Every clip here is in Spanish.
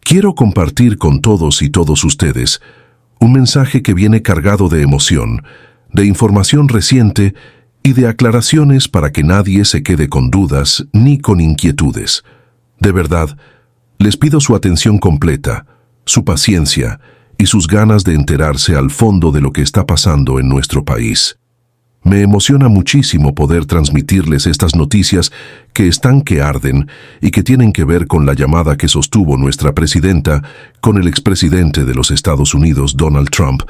Quiero compartir con todos y todos ustedes un mensaje que viene cargado de emoción, de información reciente y de aclaraciones para que nadie se quede con dudas ni con inquietudes. De verdad, les pido su atención completa, su paciencia y sus ganas de enterarse al fondo de lo que está pasando en nuestro país. Me emociona muchísimo poder transmitirles estas noticias que están que arden y que tienen que ver con la llamada que sostuvo nuestra presidenta con el expresidente de los Estados Unidos, Donald Trump,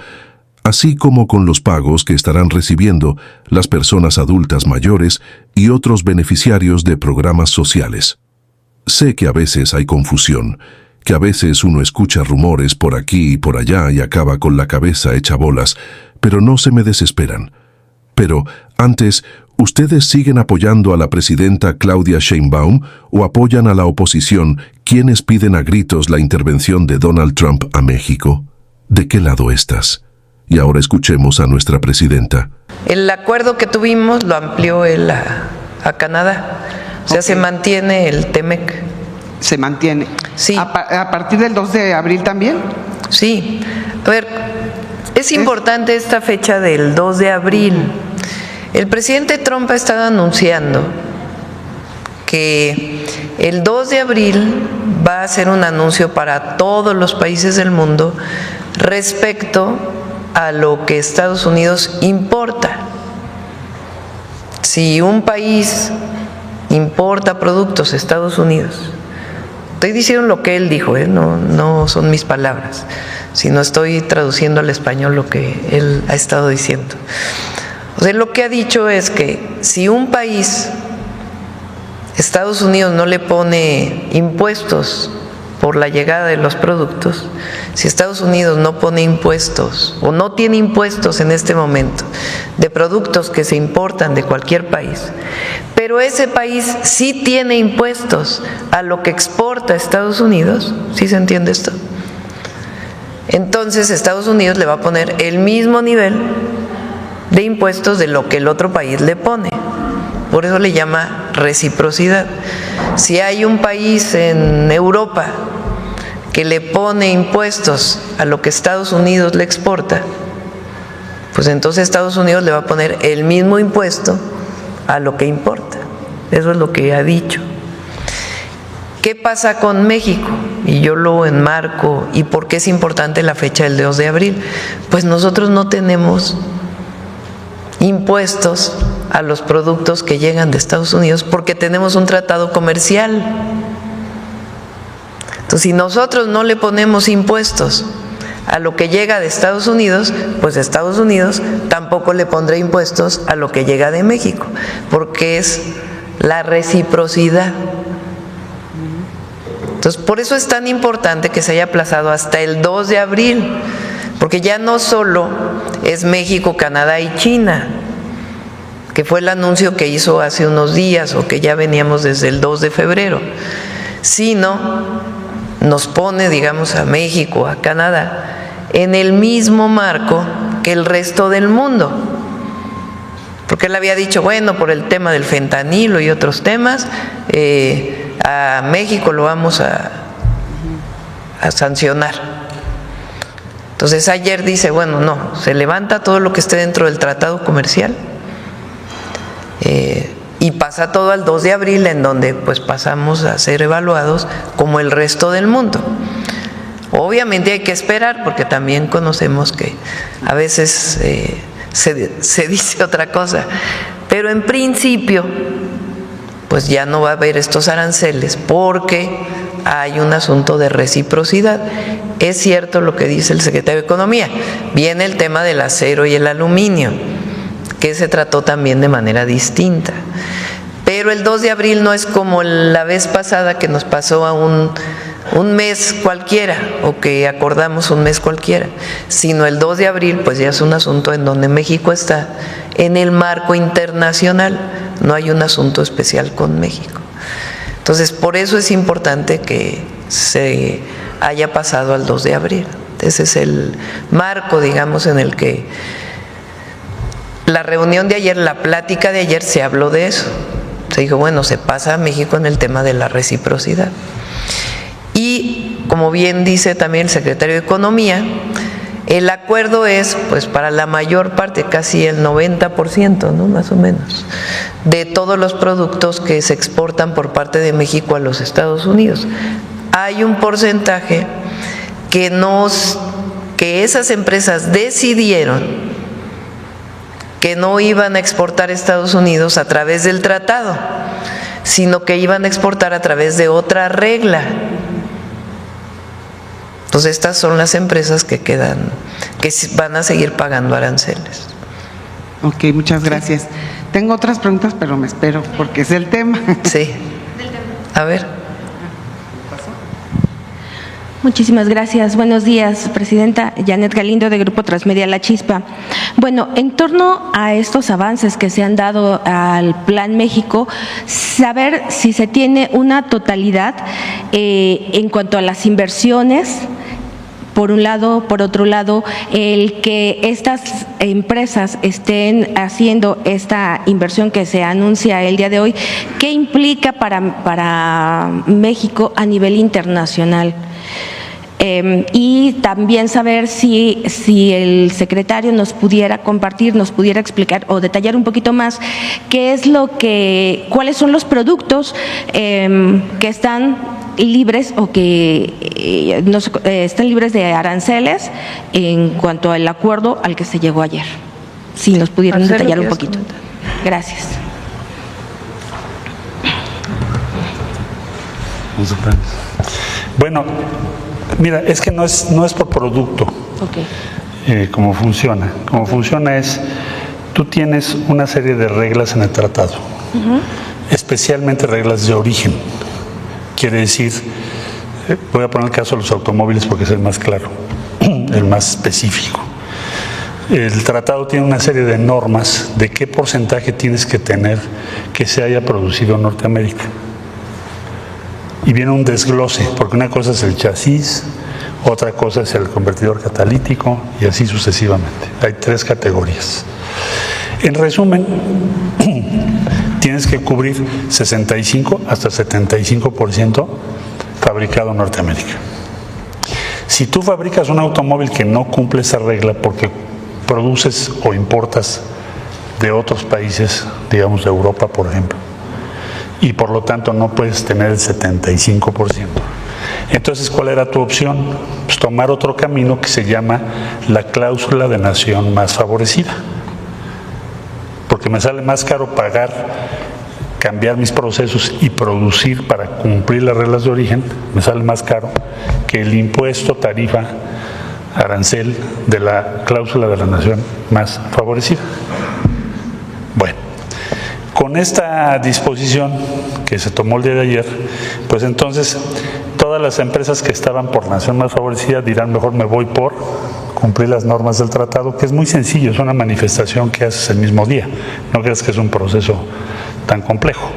así como con los pagos que estarán recibiendo las personas adultas mayores y otros beneficiarios de programas sociales. Sé que a veces hay confusión, que a veces uno escucha rumores por aquí y por allá y acaba con la cabeza hecha bolas, pero no se me desesperan. Pero, antes, ¿ustedes siguen apoyando a la presidenta Claudia Sheinbaum o apoyan a la oposición, quienes piden a gritos la intervención de Donald Trump a México? ¿De qué lado estás? Y ahora escuchemos a nuestra presidenta. El acuerdo que tuvimos lo amplió él a Canadá. O sea, se mantiene el TEMEC. ¿Se mantiene? Sí. ¿A partir del 2 de abril también? Sí. A ver, es importante esta fecha del 2 de abril. El presidente Trump ha estado anunciando que el 2 de abril va a hacer un anuncio para todos los países del mundo respecto a lo que Estados Unidos importa. Si un país importa productos a Estados Unidos, estoy diciendo lo que él dijo, no son mis palabras, sino estoy traduciendo al español lo que él ha estado diciendo. O sea, lo que ha dicho es que si un país, Estados Unidos, no le pone impuestos por la llegada de los productos, si Estados Unidos no pone impuestos o no tiene impuestos en este momento de productos que se importan de cualquier país, pero ese país sí tiene impuestos a lo que exporta a Estados Unidos, ¿sí se entiende esto? Entonces Estados Unidos le va a poner el mismo nivel de impuestos de lo que el otro país le pone. Por eso le llama reciprocidad. Si hay un país en Europa que le pone impuestos a lo que Estados Unidos le exporta, pues entonces Estados Unidos le va a poner el mismo impuesto a lo que importa. Eso es lo que ha dicho. ¿Qué pasa con México? Y yo lo enmarco. ¿Y por qué es importante la fecha del 2 de abril? Pues nosotros no tenemos impuestos a los productos que llegan de Estados Unidos porque tenemos un tratado comercial. Entonces, si nosotros no le ponemos impuestos a lo que llega de Estados Unidos, pues Estados Unidos tampoco le pondrá impuestos a lo que llega de México, porque es la reciprocidad. Entonces, por eso es tan importante que se haya aplazado hasta el 2 de abril, porque ya no solo es México, Canadá y China, que fue el anuncio que hizo hace unos días o que ya veníamos desde el 2 de febrero, sino nos pone, digamos, a México, a Canadá, en el mismo marco que el resto del mundo. Porque él había dicho, bueno, por el tema del fentanilo y otros temas, a México lo vamos a sancionar. Entonces ayer dice, bueno, no, se levanta todo lo que esté dentro del tratado comercial y pasa todo al 2 de abril, en donde pues pasamos a ser evaluados como el resto del mundo. Obviamente hay que esperar, porque también conocemos que a veces se dice otra cosa, pero en principio pues ya no va a haber estos aranceles porque hay un asunto de reciprocidad. Es cierto lo que dice el secretario de Economía, viene el tema del acero y el aluminio, que se trató también de manera distinta. Pero el 2 de abril no es como la vez pasada que nos pasó a un mes cualquiera, o que acordamos un mes cualquiera, sino el 2 de abril pues ya es un asunto en donde México está en el marco internacional, no hay un asunto especial con México. Entonces, por eso es importante que se haya pasado al 2 de abril. Ese es el marco, digamos, en el que la reunión de ayer, la plática de ayer, se habló de eso. Se dijo, bueno, se pasa a México en el tema de la reciprocidad. Y como bien dice también el secretario de Economía, el acuerdo es, pues, para la mayor parte, casi el 90%, ¿no? Más o menos, de todos los productos que se exportan por parte de México a los Estados Unidos. Hay un porcentaje que esas empresas decidieron que no iban a exportar a Estados Unidos a través del tratado, sino que iban a exportar a través de otra regla. Entonces estas son las empresas que van a seguir pagando aranceles. Ok, muchas gracias. Sí. Tengo otras preguntas, pero me espero porque es el tema. Sí. A ver. Muchísimas gracias. Buenos días, Presidenta. Janet Galindo, de Grupo Transmedia La Chispa. Bueno, en torno a estos avances que se han dado al Plan México, saber si se tiene una totalidad en cuanto a las inversiones, por un lado, por otro lado, el que estas empresas estén haciendo esta inversión que se anuncia el día de hoy, ¿qué implica para México a nivel internacional? Y también saber si el secretario nos pudiera compartir, nos pudiera explicar o detallar un poquito más cuáles son los productos que están libres o que están libres de aranceles en cuanto al acuerdo al que se llegó ayer. Si nos pudieran detallar un poquito. Gracias. Bueno, mira, es que no es por producto. Okay. Cómo funciona. Cómo funciona es, tú tienes una serie de reglas en el tratado, especialmente reglas de origen. Quiere decir, voy a poner el caso de los automóviles porque es el más claro, el más específico. El tratado tiene una serie de normas de qué porcentaje tienes que tener que se haya producido en Norteamérica. Y viene un desglose, porque una cosa es el chasis, otra cosa es el convertidor catalítico y así sucesivamente. Hay 3 categorías. En resumen, tienes que cubrir 65 hasta 75% fabricado en Norteamérica. Si tú fabricas un automóvil que no cumple esa regla porque produces o importas de otros países, digamos de Europa, por ejemplo, y por lo tanto no puedes tener el 75%. Entonces, ¿cuál era tu opción? Pues tomar otro camino que se llama la cláusula de nación más favorecida. Porque me sale más caro cambiar mis procesos y producir para cumplir las reglas de origen, me sale más caro que el impuesto, tarifa, arancel de la cláusula de la nación más favorecida. Bueno, con esta disposición que se tomó el día de ayer, pues entonces todas las empresas que estaban por nación más favorecida dirán, mejor me voy por cumplir las normas del tratado, que es muy sencillo, es una manifestación que haces el mismo día, no creas que es un proceso tan complejo.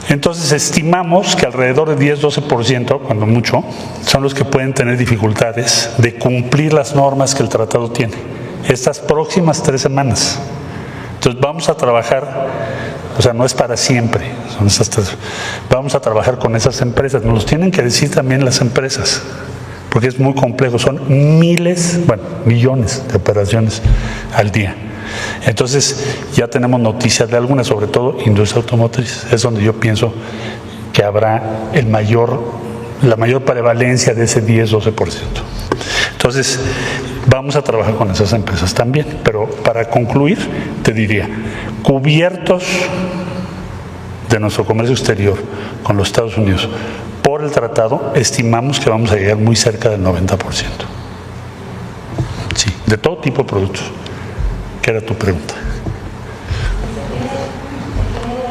Entonces estimamos que alrededor de 10-12%, cuando mucho, son los que pueden tener dificultades de cumplir las normas que el tratado tiene, estas próximas 3 semanas. Entonces vamos a trabajar, o sea, no es para siempre, son esas 3. Vamos a trabajar con esas empresas, nos los tienen que decir también las empresas, porque es muy complejo, son millones de operaciones al día. Entonces ya tenemos noticias de algunas, sobre todo industria automotriz, es donde yo pienso que habrá la mayor prevalencia de ese 10-12%. Entonces vamos a trabajar con esas empresas también, pero para concluir te diría, cubiertos de nuestro comercio exterior con los Estados Unidos por el tratado, estimamos que vamos a llegar muy cerca del 90%. Sí, de todo tipo de productos. ¿Qué era tu pregunta?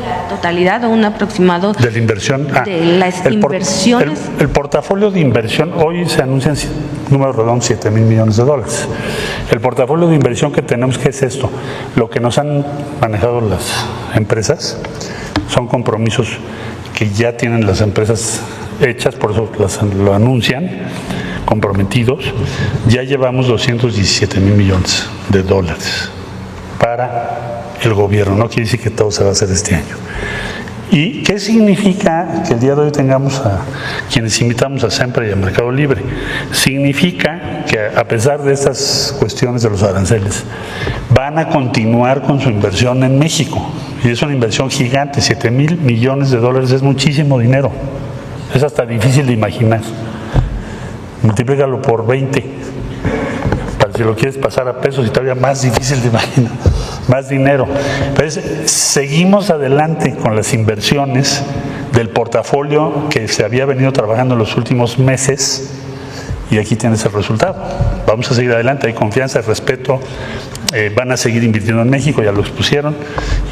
¿La totalidad o un aproximado de la inversión? De las inversiones. El portafolio de inversión, hoy se anuncian números redondos, $7,000 millones. El portafolio de inversión que tenemos, ¿qué es esto? Lo que nos han manejado las empresas son compromisos que ya tienen las empresas hechas, por eso lo anuncian, comprometidos. Ya llevamos $217,000 millones para el gobierno. No quiere decir que todo se va a hacer este año. ¿Y qué significa que el día de hoy tengamos a quienes invitamos a SEMPRE y a Mercado Libre? Significa que a pesar de estas cuestiones de los aranceles, van a continuar con su inversión en México. Y es una inversión gigante, $7,000 millones, es muchísimo dinero. Es hasta difícil de imaginar. Multiplícalo por 20, para si lo quieres pasar a pesos y todavía más difícil de imaginar. Más dinero. Entonces, seguimos adelante con las inversiones del portafolio que se había venido trabajando en los últimos meses y aquí tienes el resultado. Vamos a seguir adelante, hay confianza, hay respeto, van a seguir invirtiendo en México, ya lo expusieron,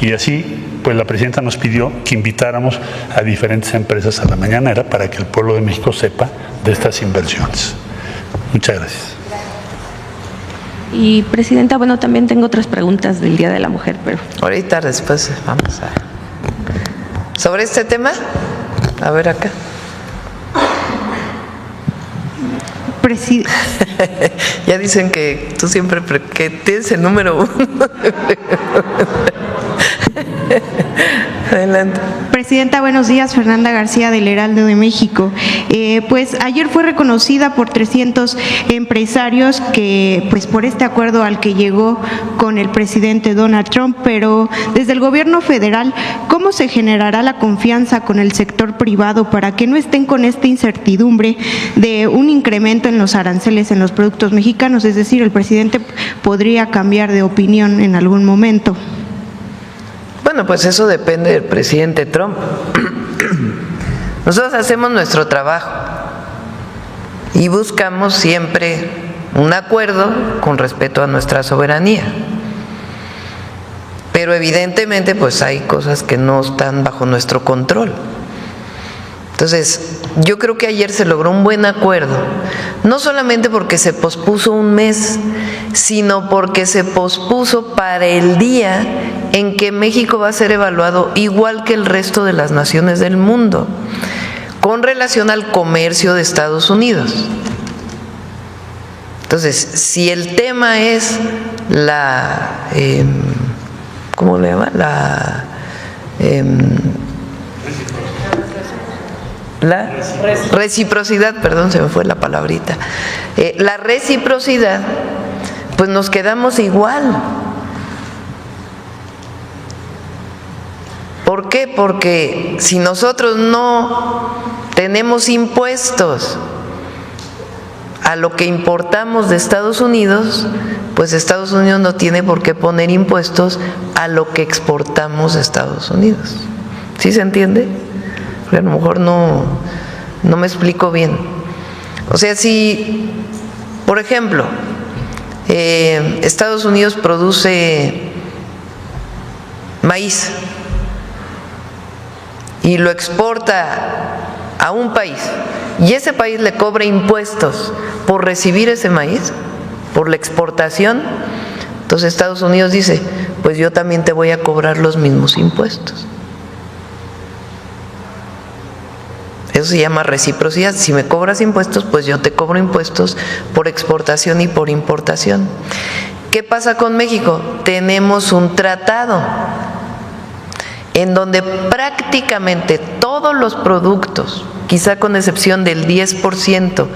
y así pues la presidenta nos pidió que invitáramos a diferentes empresas a la mañanera para que el pueblo de México sepa de estas inversiones. Muchas gracias. Y presidenta, bueno, también tengo otras preguntas del Día de la Mujer, pero Ahorita después vamos a... Sobre este tema, a ver acá. Ya dicen que tú siempre que tienes el número 1. Adelante. Presidenta, buenos días. Fernanda García del Heraldo de México. Pues ayer fue reconocida por 300 empresarios que, pues por este acuerdo al que llegó con el presidente Donald Trump, pero desde el gobierno federal, ¿cómo se generará la confianza con el sector privado para que no estén con esta incertidumbre de un incremento en los aranceles en los productos mexicanos? Es decir, el presidente podría cambiar de opinión en algún momento. Bueno, pues eso depende del presidente Trump. Nosotros hacemos nuestro trabajo y buscamos siempre un acuerdo con respeto a nuestra soberanía. Pero evidentemente pues hay cosas que no están bajo nuestro control. Entonces, yo creo que ayer se logró un buen acuerdo, no solamente porque se pospuso un mes, sino porque se pospuso para el día en que México va a ser evaluado igual que el resto de las naciones del mundo, con relación al comercio de Estados Unidos. Entonces, si el tema es la, ¿cómo le llama? La reciprocidad, perdón, se me fue la palabrita. La reciprocidad, pues nos quedamos igual. ¿Por qué? Porque si nosotros no tenemos impuestos a lo que importamos de Estados Unidos, pues Estados Unidos no tiene por qué poner impuestos a lo que exportamos de Estados Unidos. ¿Sí se entiende? Porque a lo mejor no me explico bien. O sea, si, por ejemplo, Estados Unidos produce maíz y lo exporta a un país y ese país le cobra impuestos por recibir ese maíz, por la exportación, entonces Estados Unidos dice, pues yo también te voy a cobrar los mismos impuestos. Eso se llama reciprocidad. Si me cobras impuestos, pues yo te cobro impuestos por exportación y por importación. ¿Qué pasa con México? Tenemos un tratado en donde prácticamente todos los productos, quizá con excepción del 10%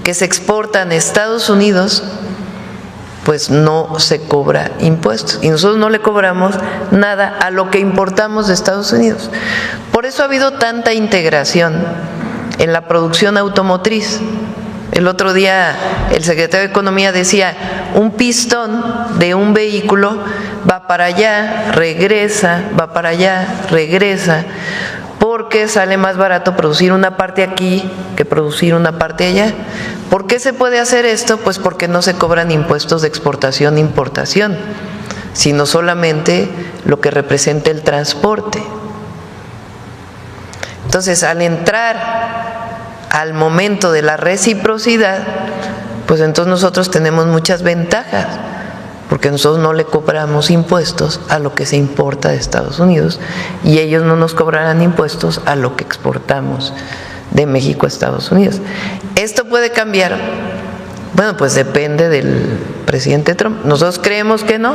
que se exportan a Estados Unidos, pues no se cobra impuestos. Y nosotros no le cobramos nada a lo que importamos de Estados Unidos. Por eso ha habido tanta integración en la producción automotriz. El otro día el secretario de Economía decía, un pistón de un vehículo va para allá, regresa, va para allá, regresa, porque sale más barato producir una parte aquí que producir una parte allá. ¿Por qué se puede hacer esto? Pues porque no se cobran impuestos de exportación e importación, sino solamente lo que representa el transporte. Entonces, al entrar al momento de la reciprocidad, pues entonces nosotros tenemos muchas ventajas, porque nosotros no le cobramos impuestos a lo que se importa de Estados Unidos y ellos no nos cobrarán impuestos a lo que exportamos de México a Estados Unidos. ¿Esto puede cambiar? Bueno, pues depende del presidente Trump. Nosotros creemos que no,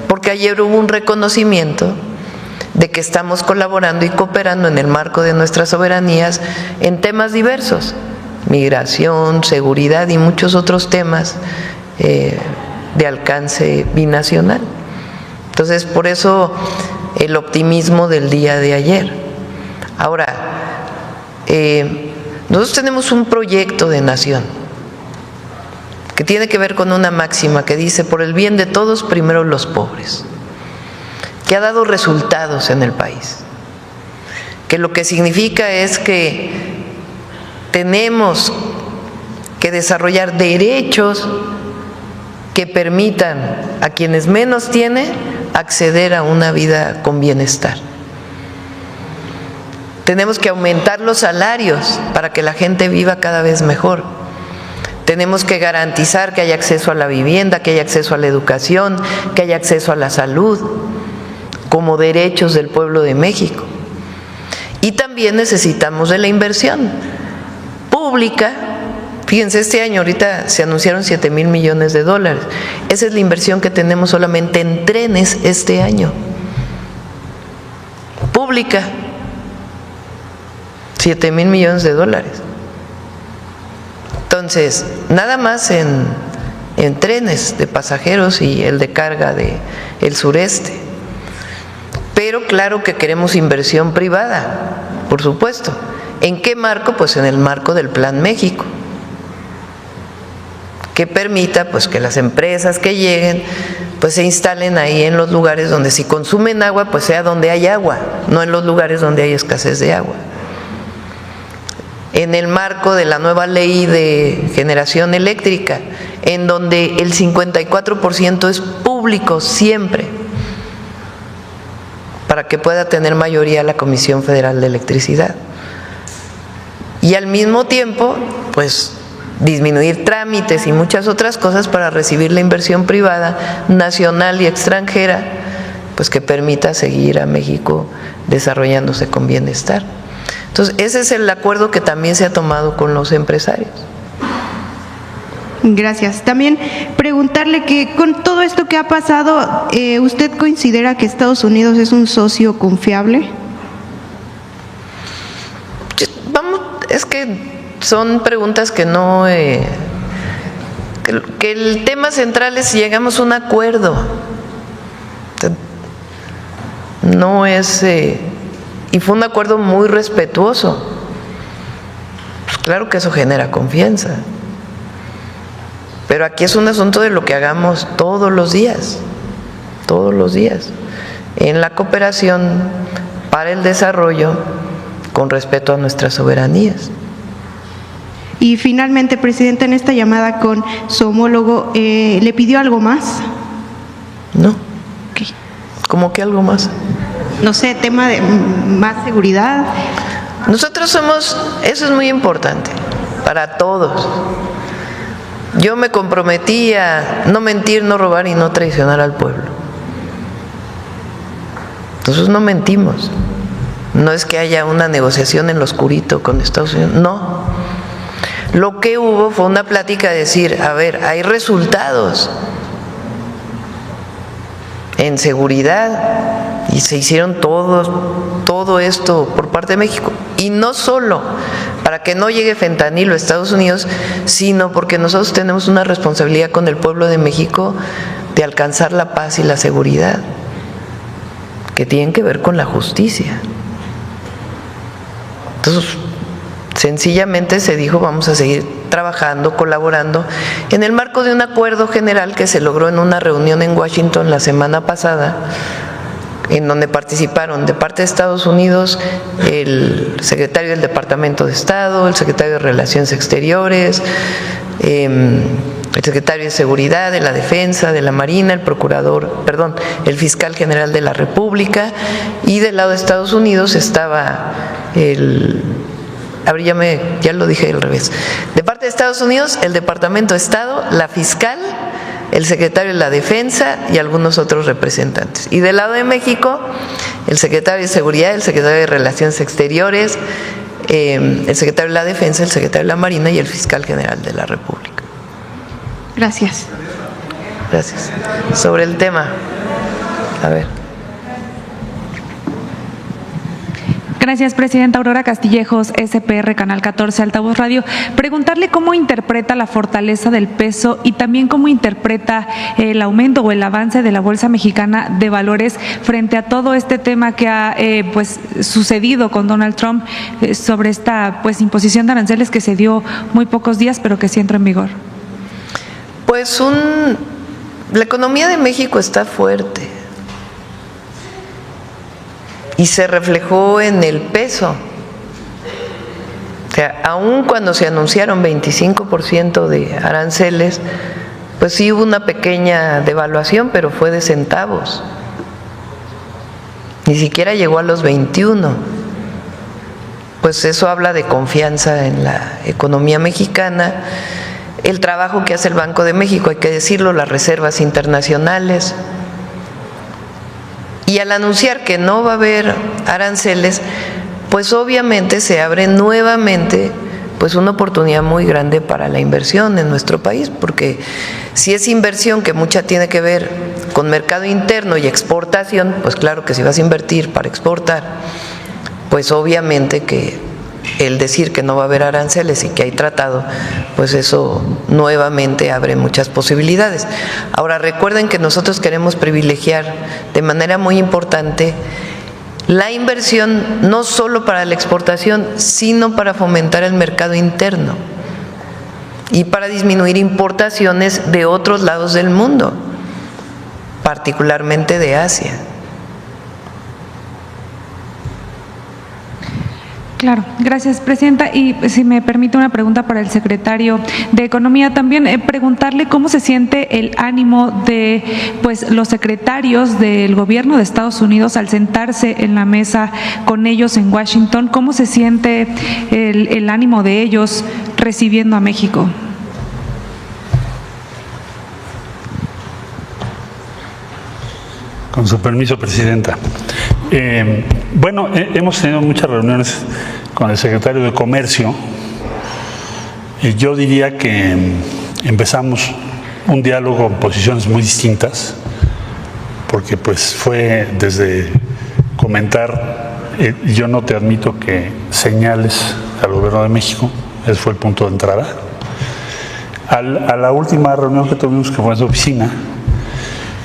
porque ayer hubo un reconocimiento de que estamos colaborando y cooperando en el marco de nuestras soberanías en temas diversos, migración, seguridad y muchos otros temas de alcance binacional. Entonces, por eso el optimismo del día de ayer. Ahora, nosotros tenemos un proyecto de nación que tiene que ver con una máxima que dice: por el bien de todos, primero los pobres, que ha dado resultados en el país, que lo que significa es que tenemos que desarrollar derechos que permitan a quienes menos tienen acceder a una vida con bienestar. Tenemos que aumentar los salarios para que la gente viva cada vez mejor. Tenemos que garantizar que haya acceso a la vivienda, que haya acceso a la educación, que haya acceso a la salud, como derechos del pueblo de México. Y también necesitamos de la inversión pública. Fíjense, este año ahorita se anunciaron 7,000 millones de dólares. Esa es la inversión que tenemos solamente en trenes este año. Pública, 7,000 millones de dólares. Entonces, nada más en trenes de pasajeros y el de carga del sureste. Pero claro que queremos inversión privada, por supuesto. ¿En qué marco? Pues en el marco del Plan México, que permita pues que las empresas que lleguen pues se instalen ahí en los lugares donde, si consumen agua, pues sea donde hay agua, no en los lugares donde hay escasez de agua. En el marco de la nueva ley de generación eléctrica, en donde el 54% es público siempre, para que pueda tener mayoría la Comisión Federal de Electricidad. Y al mismo tiempo, pues disminuir trámites y muchas otras cosas para recibir la inversión privada, nacional y extranjera, pues que permita seguir a México desarrollándose con bienestar. Entonces, ese es el acuerdo que también se ha tomado con los empresarios. Gracias. También preguntarle que con todo esto que ha pasado, ¿usted considera que Estados Unidos es un socio confiable? Es que son preguntas que no… que el tema central es si llegamos a un acuerdo. No es… y fue un acuerdo muy respetuoso. Pues claro que eso genera confianza. Pero aquí es un asunto de lo que hagamos todos los días, en la cooperación para el desarrollo con respeto a nuestras soberanías. Y finalmente, Presidenta, en esta llamada con su homólogo, ¿le pidió algo más? No. ¿Cómo que algo más? No sé, tema de más seguridad. Nosotros somos, eso es muy importante para todos. Yo me comprometí a no mentir, no robar y no traicionar al pueblo. Nosotros no mentimos. No es que haya una negociación en lo oscurito con Estados Unidos, no. Lo que hubo fue una plática de decir, a ver, hay resultados en seguridad y se hicieron todo esto por parte de México. Y no solo para que no llegue fentanilo a Estados Unidos, sino porque nosotros tenemos una responsabilidad con el pueblo de México de alcanzar la paz y la seguridad, que tienen que ver con la justicia. Entonces, sencillamente se dijo, vamos a seguir trabajando, colaborando, en el marco de un acuerdo general que se logró en una reunión en Washington la semana pasada, en donde participaron de parte de Estados Unidos el secretario del Departamento de Estado, el secretario de Relaciones Exteriores, el secretario de Seguridad, de la Defensa, de la Marina, el fiscal general de la República, y del lado de Estados Unidos estaba ya lo dije al revés. De parte de Estados Unidos, el Departamento de Estado, la fiscal, el secretario de la Defensa y algunos otros representantes. Y del lado de México, el secretario de Seguridad, el secretario de Relaciones Exteriores, el secretario de la Defensa, el secretario de la Marina y el fiscal general de la República. Gracias. Gracias. Sobre el tema, a ver. Gracias, Presidenta. Aurora Castillejos, SPR, Canal 14, Altavoz Radio. Preguntarle cómo interpreta la fortaleza del peso y también cómo interpreta el aumento o el avance de la Bolsa Mexicana de Valores frente a todo este tema que ha sucedido con Donald Trump sobre esta imposición de aranceles que se dio muy pocos días, pero que sí entró en vigor. Pues la economía de México está fuerte y se reflejó en el peso. O sea, aun cuando se anunciaron 25% de aranceles, pues sí hubo una pequeña devaluación, pero fue de centavos. Ni siquiera llegó a los 21. Pues eso habla de confianza en la economía mexicana. El trabajo que hace el Banco de México, hay que decirlo, las reservas internacionales. Y al anunciar que no va a haber aranceles, pues obviamente se abre nuevamente pues una oportunidad muy grande para la inversión en nuestro país, porque si es inversión que mucha tiene que ver con mercado interno y exportación, pues claro que si vas a invertir para exportar, pues obviamente que el decir que no va a haber aranceles y que hay tratado, pues eso nuevamente abre muchas posibilidades. Ahora recuerden que nosotros queremos privilegiar de manera muy importante la inversión no solo para la exportación, sino para fomentar el mercado interno y para disminuir importaciones de otros lados del mundo, particularmente de Asia. Claro, gracias, Presidenta. Y si me permite una pregunta para el secretario de Economía, también preguntarle cómo se siente el ánimo de los secretarios del gobierno de Estados Unidos al sentarse en la mesa con ellos en Washington, cómo se siente el ánimo de ellos recibiendo a México. Con su permiso, Presidenta. Hemos tenido muchas reuniones con el secretario de Comercio y yo diría que empezamos un diálogo en posiciones muy distintas, porque pues fue desde comentar, yo no te admito que señales al gobierno de México, ese fue el punto de entrada, a la última reunión que tuvimos, que fue en su oficina,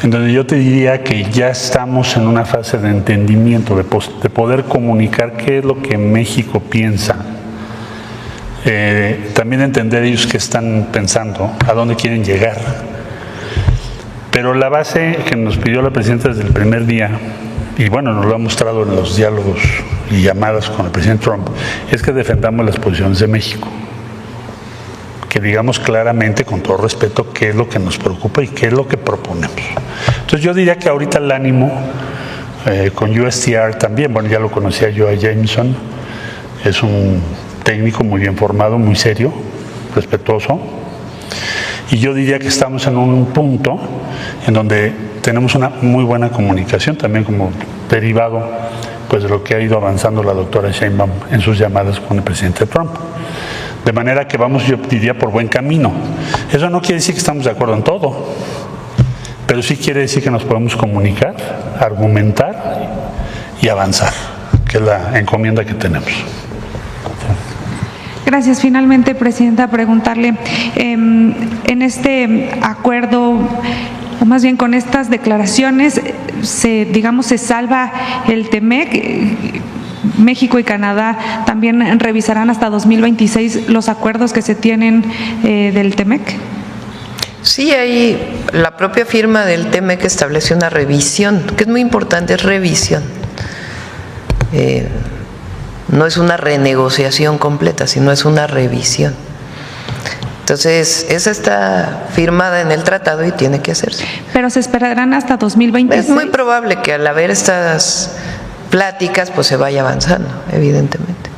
en donde yo te diría que ya estamos en una fase de entendimiento, de poder comunicar qué es lo que México piensa, también entender ellos qué están pensando, a dónde quieren llegar. Pero la base que nos pidió la Presidenta desde el primer día, y bueno, nos lo ha mostrado en los diálogos y llamadas con el presidente Trump, es que defendamos las posiciones de México. Que digamos claramente, con todo respeto, qué es lo que nos preocupa y qué es lo que proponemos. Entonces yo diría que ahorita el ánimo con USTR también, bueno, ya lo conocía yo a Jameson, es un técnico muy bien formado, muy serio, respetuoso, y yo diría que estamos en un punto en donde tenemos una muy buena comunicación, también como derivado pues de lo que ha ido avanzando la doctora Sheinbaum en sus llamadas con el presidente Trump. De manera que vamos, yo diría, por buen camino. Eso no quiere decir que estamos de acuerdo en todo, pero sí quiere decir que nos podemos comunicar, argumentar y avanzar, que es la encomienda que tenemos. Gracias. Finalmente, Presidenta, preguntarle, en este acuerdo, o más bien con estas declaraciones, se salva el TEMEC. México y Canadá también revisarán hasta 2026 los acuerdos que se tienen del TEMEC. Sí, ahí la propia firma del TEMEC establece una revisión, que es muy importante, es revisión. No es una renegociación completa, sino es una revisión. Entonces, esa está firmada en el tratado y tiene que hacerse. Pero se esperarán hasta 2026. Es muy probable que al haber estas pláticas, pues se vaya avanzando, evidentemente.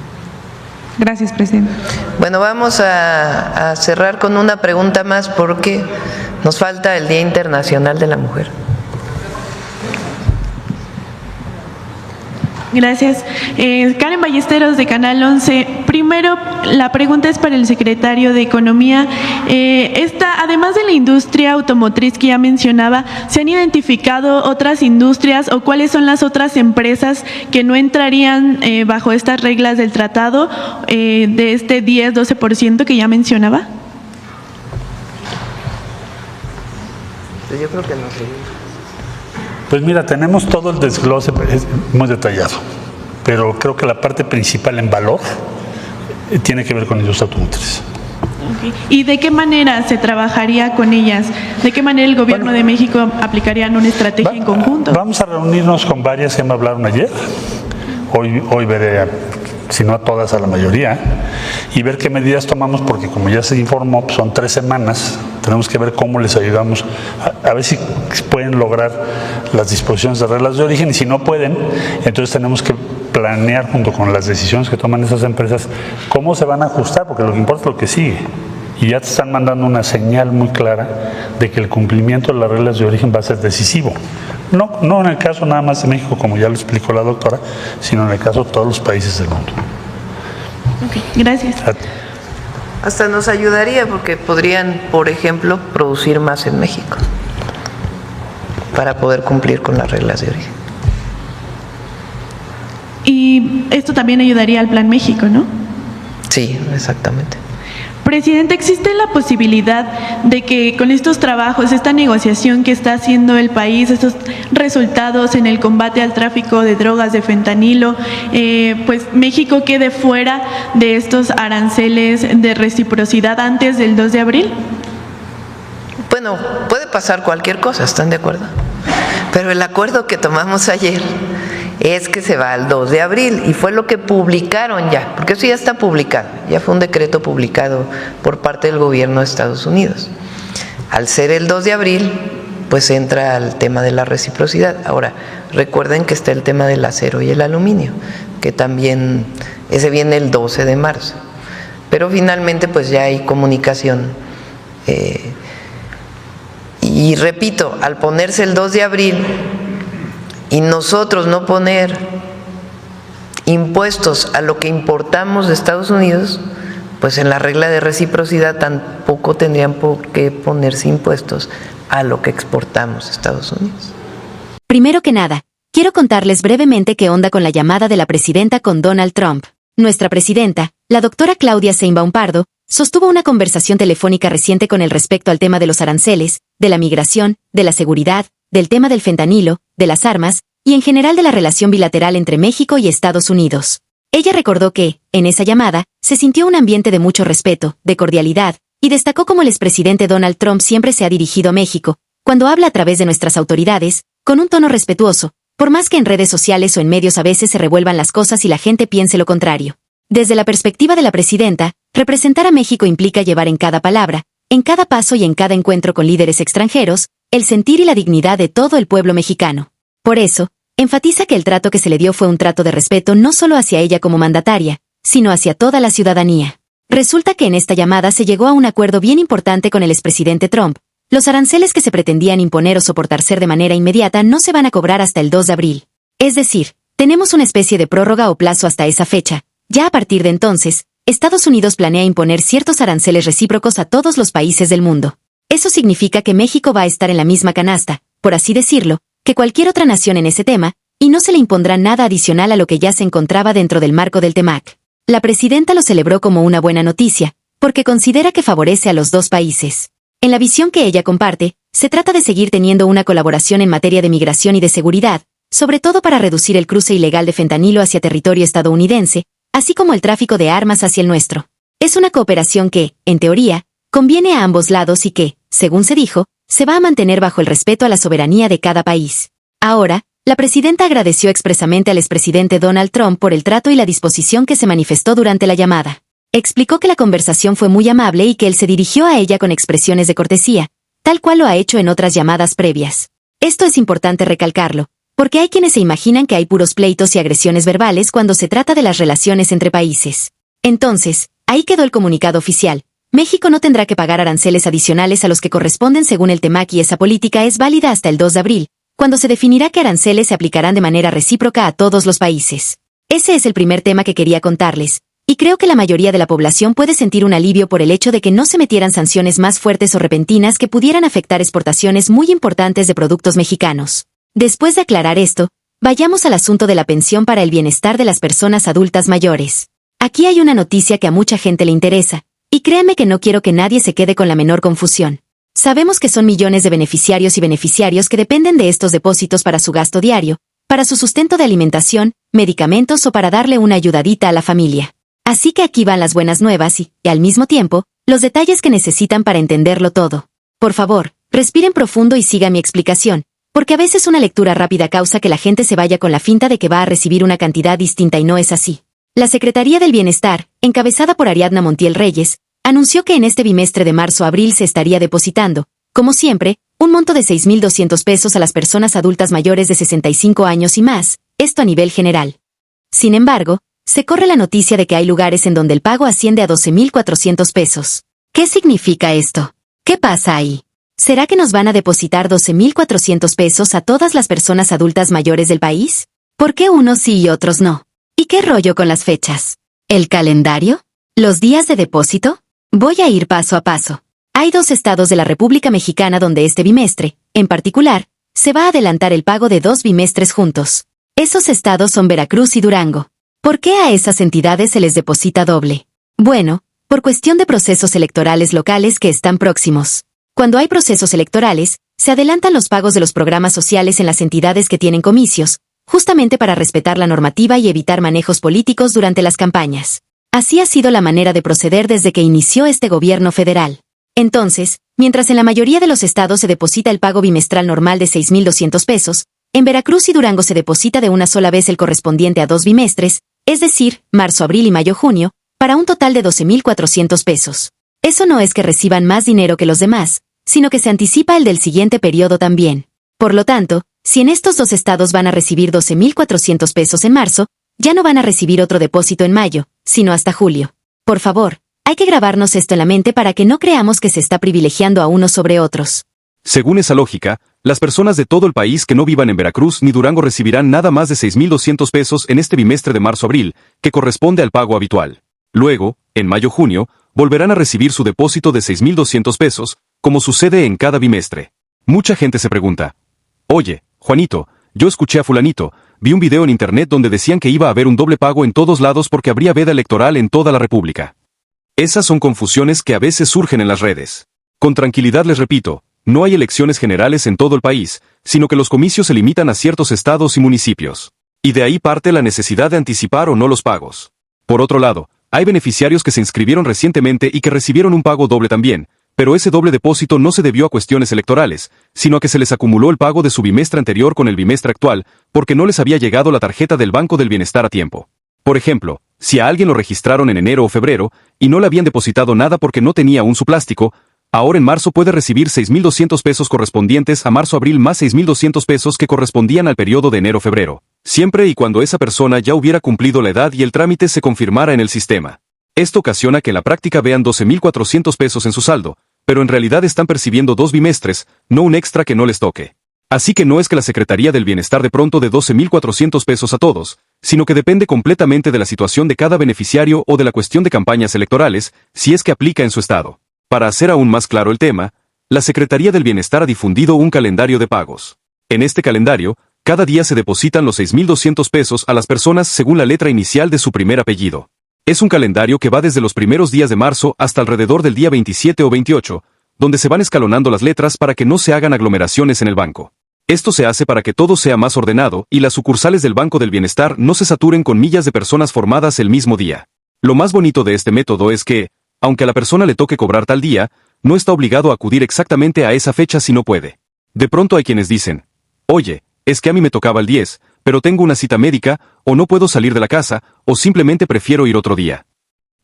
Gracias, Presidenta. Bueno, vamos a cerrar con una pregunta más porque nos falta el Día Internacional de la Mujer. Gracias. Karen Ballesteros, de Canal 11. Primero, la pregunta es para el secretario de Economía. Además de la industria automotriz que ya mencionaba, ¿se han identificado otras industrias o cuáles son las otras empresas que no entrarían bajo estas reglas del tratado de este 10-12% que ya mencionaba? Yo creo que no sé. Pues mira, tenemos todo el desglose muy detallado, pero creo que la parte principal en valor tiene que ver con la industria automotriz. Okay. ¿Y de qué manera se trabajaría con ellas? ¿De qué manera el Gobierno de México aplicaría una estrategia en conjunto? Vamos a reunirnos con varias que me hablaron ayer. Hoy veré, si no a todas, a la mayoría, y ver qué medidas tomamos, porque como ya se informó, pues son 3 semanas, tenemos que ver cómo les ayudamos, a ver si pueden lograr las disposiciones de reglas de origen, y si no pueden, entonces tenemos que planear junto con las decisiones que toman esas empresas, cómo se van a ajustar, porque lo que importa es lo que sigue. Y ya te están mandando una señal muy clara de que el cumplimiento de las reglas de origen va a ser decisivo. No en el caso nada más de México, como ya lo explicó la doctora, sino en el caso de todos los países del mundo. Okay, gracias. Hasta nos ayudaría porque podrían, por ejemplo, producir más en México para poder cumplir con las reglas de origen. Y esto también ayudaría al Plan México, ¿no? Sí, exactamente. Presidente, ¿existe la posibilidad de que con estos trabajos, esta negociación que está haciendo el país, estos resultados en el combate al tráfico de drogas, de fentanilo, pues México quede fuera de estos aranceles de reciprocidad antes del 2 de abril? Bueno, puede pasar cualquier cosa, ¿están de acuerdo? Pero el acuerdo que tomamos ayer es que se va al 2 de abril y fue lo que publicaron ya, porque eso ya está publicado, ya fue un decreto publicado por parte del gobierno de Estados Unidos. Al ser el 2 de abril, pues entra al tema de la reciprocidad. Ahora, recuerden que está el tema del acero y el aluminio, que también, ese viene el 12 de marzo. Pero finalmente pues ya hay comunicación. Y repito, al ponerse el 2 de abril, y nosotros no poner impuestos a lo que importamos de Estados Unidos, pues en la regla de reciprocidad tampoco tendrían por qué ponerse impuestos a lo que exportamos a Estados Unidos. Primero que nada, quiero contarles brevemente qué onda con la llamada de la presidenta con Donald Trump. Nuestra presidenta, la doctora Claudia Sheinbaum Pardo, sostuvo una conversación telefónica reciente con el respecto al tema de los aranceles, de la migración, de la seguridad, del tema del fentanilo, de las armas, y en general de la relación bilateral entre México y Estados Unidos. Ella recordó que, en esa llamada, se sintió un ambiente de mucho respeto, de cordialidad, y destacó cómo el expresidente Donald Trump siempre se ha dirigido a México, cuando habla a través de nuestras autoridades, con un tono respetuoso, por más que en redes sociales o en medios a veces se revuelvan las cosas y la gente piense lo contrario. Desde la perspectiva de la presidenta, representar a México implica llevar en cada palabra, en cada paso y en cada encuentro con líderes extranjeros, el sentir y la dignidad de todo el pueblo mexicano. Por eso, enfatiza que el trato que se le dio fue un trato de respeto no solo hacia ella como mandataria, sino hacia toda la ciudadanía. Resulta que en esta llamada se llegó a un acuerdo bien importante con el expresidente Trump. Los aranceles que se pretendían imponer o soportar de manera inmediata no se van a cobrar hasta el 2 de abril. Es decir, tenemos una especie de prórroga o plazo hasta esa fecha. Ya a partir de entonces, Estados Unidos planea imponer ciertos aranceles recíprocos a todos los países del mundo. Eso significa que México va a estar en la misma canasta, por así decirlo, que cualquier otra nación en ese tema, y no se le impondrá nada adicional a lo que ya se encontraba dentro del marco del TEMAC. La presidenta lo celebró como una buena noticia, porque considera que favorece a los dos países. En la visión que ella comparte, se trata de seguir teniendo una colaboración en materia de migración y de seguridad, sobre todo para reducir el cruce ilegal de fentanilo hacia territorio estadounidense, así como el tráfico de armas hacia el nuestro. Es una cooperación que, en teoría, conviene a ambos lados y que, según se dijo, se va a mantener bajo el respeto a la soberanía de cada país. Ahora, la presidenta agradeció expresamente al expresidente Donald Trump por el trato y la disposición que se manifestó durante la llamada. Explicó que la conversación fue muy amable y que él se dirigió a ella con expresiones de cortesía, tal cual lo ha hecho en otras llamadas previas. Esto es importante recalcarlo, porque hay quienes se imaginan que hay puros pleitos y agresiones verbales cuando se trata de las relaciones entre países. Entonces, ahí quedó el comunicado oficial. México no tendrá que pagar aranceles adicionales a los que corresponden según el TEMAC y esa política es válida hasta el 2 de abril, cuando se definirá que aranceles se aplicarán de manera recíproca a todos los países. Ese es el primer tema que quería contarles, y creo que la mayoría de la población puede sentir un alivio por el hecho de que no se metieran sanciones más fuertes o repentinas que pudieran afectar exportaciones muy importantes de productos mexicanos. Después de aclarar esto, vayamos al asunto de la pensión para el bienestar de las personas adultas mayores. Aquí hay una noticia que a mucha gente le interesa, y créanme que no quiero que nadie se quede con la menor confusión. Sabemos que son millones de beneficiarios y beneficiarios que dependen de estos depósitos para su gasto diario, para su sustento de alimentación, medicamentos o para darle una ayudadita a la familia. Así que aquí van las buenas nuevas y, al mismo tiempo, los detalles que necesitan para entenderlo todo. Por favor, respiren profundo y sigan mi explicación, porque a veces una lectura rápida causa que la gente se vaya con la finta de que va a recibir una cantidad distinta y no es así. La Secretaría del Bienestar, encabezada por Ariadna Montiel Reyes, anunció que en este bimestre de marzo-abril se estaría depositando, como siempre, un monto de 6,200 pesos a las personas adultas mayores de 65 años y más, esto a nivel general. Sin embargo, se corre la noticia de que hay lugares en donde el pago asciende a 12,400 pesos. ¿Qué significa esto? ¿Qué pasa ahí? ¿Será que nos van a depositar 12,400 pesos a todas las personas adultas mayores del país? ¿Por qué unos sí y otros no? ¿Y qué rollo con las fechas? ¿El calendario? ¿Los días de depósito? Voy a ir paso a paso. Hay 2 estados de la República Mexicana donde este bimestre, en particular, se va a adelantar el pago de 2 bimestres juntos. Esos estados son Veracruz y Durango. ¿Por qué a esas entidades se les deposita doble? Bueno, por cuestión de procesos electorales locales que están próximos. Cuando hay procesos electorales, se adelantan los pagos de los programas sociales en las entidades que tienen comicios, justamente para respetar la normativa y evitar manejos políticos durante las campañas. Así ha sido la manera de proceder desde que inició este gobierno federal. Entonces, mientras en la mayoría de los estados se deposita el pago bimestral normal de 6,200 pesos, en Veracruz y Durango se deposita de una sola vez el correspondiente a 2 bimestres, es decir, marzo, abril y mayo-junio, para un total de 12,400 pesos. Eso no es que reciban más dinero que los demás, sino que se anticipa el del siguiente periodo también. Por lo tanto, si en estos 2 estados van a recibir 12,400 pesos en marzo, ya no van a recibir otro depósito en mayo, sino hasta julio. Por favor, hay que grabarnos esto en la mente para que no creamos que se está privilegiando a unos sobre otros. Según esa lógica, las personas de todo el país que no vivan en Veracruz ni Durango recibirán nada más de 6,200 pesos en este bimestre de marzo-abril, que corresponde al pago habitual. Luego, en mayo-junio, volverán a recibir su depósito de 6,200 pesos, como sucede en cada bimestre. Mucha gente se pregunta, oye, Juanito, yo escuché a fulanito, vi un video en internet donde decían que iba a haber un doble pago en todos lados porque habría veda electoral en toda la República. Esas son confusiones que a veces surgen en las redes. Con tranquilidad les repito, no hay elecciones generales en todo el país, sino que los comicios se limitan a ciertos estados y municipios. Y de ahí parte la necesidad de anticipar o no los pagos. Por otro lado, hay beneficiarios que se inscribieron recientemente y que recibieron un pago doble también, pero ese doble depósito no se debió a cuestiones electorales, sino a que se les acumuló el pago de su bimestre anterior con el bimestre actual, porque no les había llegado la tarjeta del Banco del Bienestar a tiempo. Por ejemplo, si a alguien lo registraron en enero o febrero, y no le habían depositado nada porque no tenía un su plástico, ahora en marzo puede recibir 6,200 pesos correspondientes a marzo-abril más 6,200 pesos que correspondían al periodo de enero-febrero, siempre y cuando esa persona ya hubiera cumplido la edad y el trámite se confirmara en el sistema. Esto ocasiona que en la práctica vean 12,400 pesos en su saldo, pero en realidad están percibiendo 2 bimestres, no un extra que no les toque. Así que no es que la Secretaría del Bienestar de pronto de 12,400 pesos a todos, sino que depende completamente de la situación de cada beneficiario o de la cuestión de campañas electorales, si es que aplica en su estado. Para hacer aún más claro el tema, la Secretaría del Bienestar ha difundido un calendario de pagos. En este calendario, cada día se depositan los 6,200 pesos a las personas según la letra inicial de su primer apellido. Es un calendario que va desde los primeros días de marzo hasta alrededor del día 27 o 28, donde se van escalonando las letras para que no se hagan aglomeraciones en el banco. Esto se hace para que todo sea más ordenado y las sucursales del Banco del Bienestar no se saturen con millas de personas formadas el mismo día. Lo más bonito de este método es que, aunque a la persona le toque cobrar tal día, no está obligado a acudir exactamente a esa fecha si no puede. De pronto hay quienes dicen, oye, es que a mí me tocaba el 10, pero tengo una cita médica, o no puedo salir de la casa, o simplemente prefiero ir otro día.